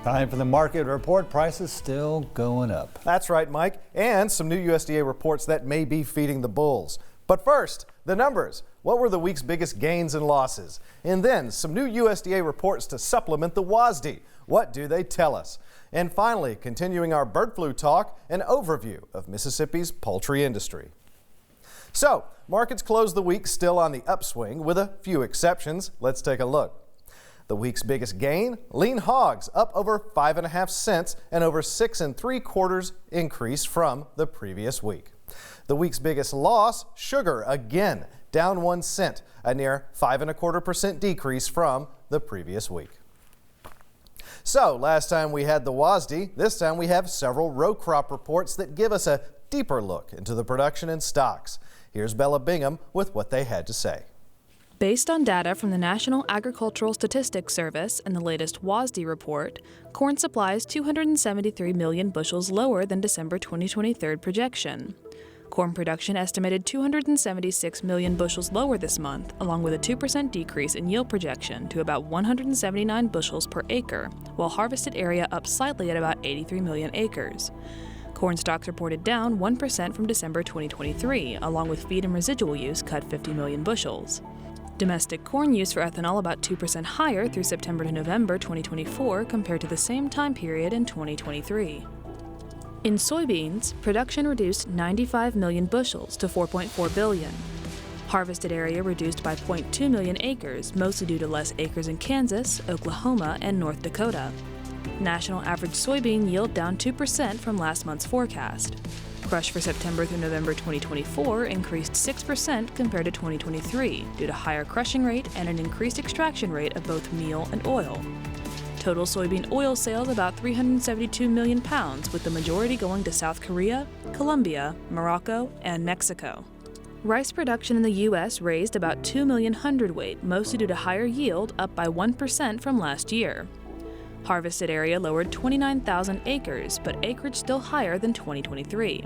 Time for the market report. Prices still going up. That's right, Mike. And some new USDA reports that may be feeding the bulls. But first, the numbers. What were the week's biggest gains and losses? And then some new USDA reports to supplement the WASDE. What do they tell us? And finally, continuing our bird flu talk, an overview of Mississippi's poultry industry. So, markets closed the week still on the upswing with a few exceptions. Let's take a look. The week's biggest gain, lean hogs up over 5.5 cents and over 6 3/4 increase from the previous week. The week's biggest loss, sugar again, down 1 cent, a near 5.25% decrease from the previous week. So last time we had the WASDE, this time we have several row crop reports that give us a deeper look into the production and stocks. Here's Bella Bingham with what they had to say. Based on data from the National Agricultural Statistics Service and the latest WASDE report, corn supply is 273 million bushels lower than December 2023 projection. Corn production estimated 276 million bushels lower this month, along with a 2% decrease in yield projection to about 179 bushels per acre, while harvested area up slightly at about 83 million acres. Corn stocks reported down 1% from December 2023, along with feed and residual use cut 50 million bushels. Domestic corn use for ethanol about 2% higher through September to November 2024 compared to the same time period in 2023. In soybeans, production reduced 95 million bushels to 4.4 billion. Harvested area reduced by 0.2 million acres, mostly due to less acres in Kansas, Oklahoma, and North Dakota. National average soybean yield down 2% from last month's forecast. Crush for September through November 2024 increased 6% compared to 2023 due to higher crushing rate and an increased extraction rate of both meal and oil. Total soybean oil sales about 372 million pounds, with the majority going to South Korea, Colombia, Morocco, and Mexico. Rice production in the U.S. raised about 2 million hundredweight, mostly due to higher yield, up by 1% from last year. Harvested area lowered 29,000 acres, but acreage still higher than 2023.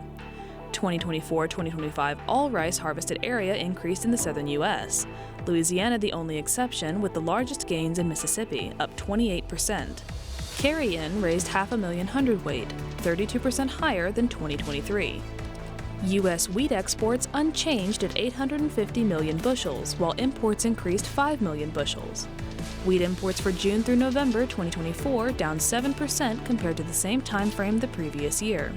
2024-2025 all rice harvested area increased in the southern U.S. Louisiana the only exception, with the largest gains in Mississippi, up 28%. Carry-in raised 500,000 hundredweight, 32% higher than 2023. U.S. wheat exports unchanged at 850 million bushels, while imports increased 5 million bushels. Wheat imports for June through November 2024 down 7% compared to the same time frame the previous year.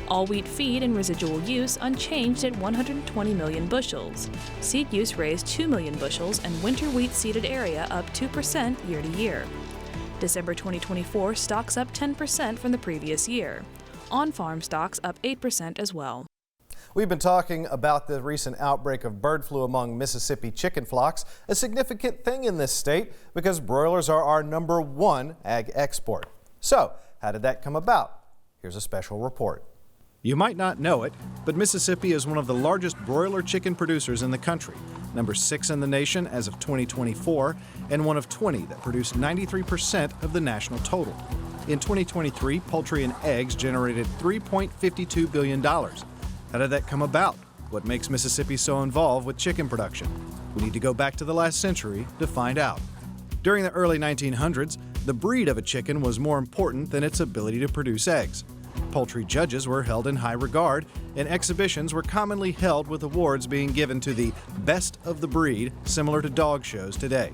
All wheat feed and residual use unchanged at 120 million bushels. Seed use raised 2 million bushels and winter wheat seeded area up 2% year to year. December 2024 stocks up 10% from the previous year. On-farm stocks up 8% as well. We've been talking about the recent outbreak of bird flu among Mississippi chicken flocks, a significant thing in this state because broilers are our #1 ag export. So, how did that come about? Here's a special report. You might not know it, but Mississippi is one of the largest broiler chicken producers in the country, number 6 in the nation as of 2024, and one of 20 that produce 93% of the national total. In 2023, poultry and eggs generated $3.52 billion. How did that come about? What makes Mississippi so involved with chicken production? We need to go back to the last century to find out. During the early 1900s, the breed of a chicken was more important than its ability to produce eggs. Poultry judges were held in high regard, and exhibitions were commonly held with awards being given to the best of the breed, similar to dog shows today.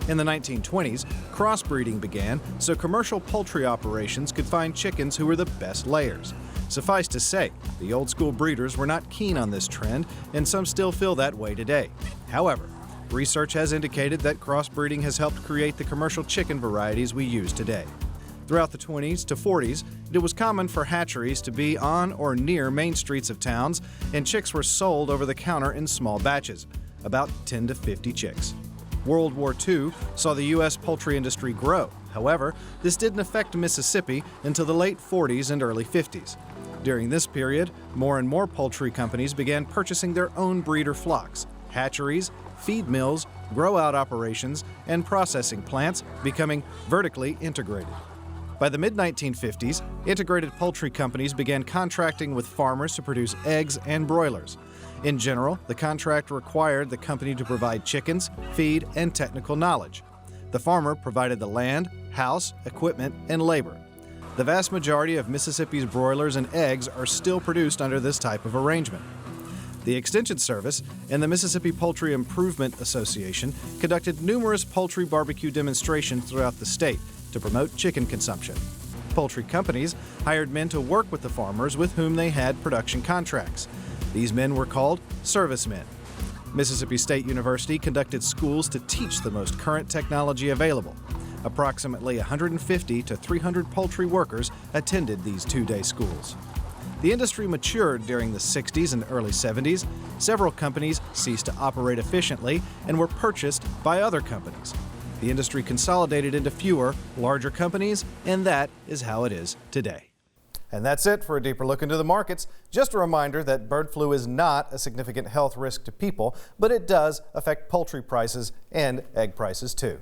In the 1920s, crossbreeding began so commercial poultry operations could find chickens who were the best layers. Suffice to say, the old-school breeders were not keen on this trend, and some still feel that way today. However, research has indicated that crossbreeding has helped create the commercial chicken varieties we use today. Throughout the 20s to 40s, it was common for hatcheries to be on or near main streets of towns, and chicks were sold over the counter in small batches, about 10 to 50 chicks. World War II saw the U.S. poultry industry grow. However, this didn't affect Mississippi until the late 40s and early 50s. During this period, more and more poultry companies began purchasing their own breeder flocks, hatcheries, feed mills, grow-out operations, and processing plants, becoming vertically integrated. By the mid-1950s, integrated poultry companies began contracting with farmers to produce eggs and broilers. In general, the contract required the company to provide chickens, feed, and technical knowledge. The farmer provided the land, house, equipment, and labor. The vast majority of Mississippi's broilers and eggs are still produced under this type of arrangement. The Extension Service and the Mississippi Poultry Improvement Association conducted numerous poultry barbecue demonstrations throughout the state to promote chicken consumption. Poultry companies hired men to work with the farmers with whom they had production contracts. These men were called servicemen. Mississippi State University conducted schools to teach the most current technology available. Approximately 150 to 300 poultry workers attended these two-day schools. The industry matured during the 60s and early 70s. Several companies ceased to operate efficiently and were purchased by other companies. The industry consolidated into fewer, larger companies, and that is how it is today. And that's it for a deeper look into the markets. Just a reminder that bird flu is not a significant health risk to people, but it does affect poultry prices and egg prices too.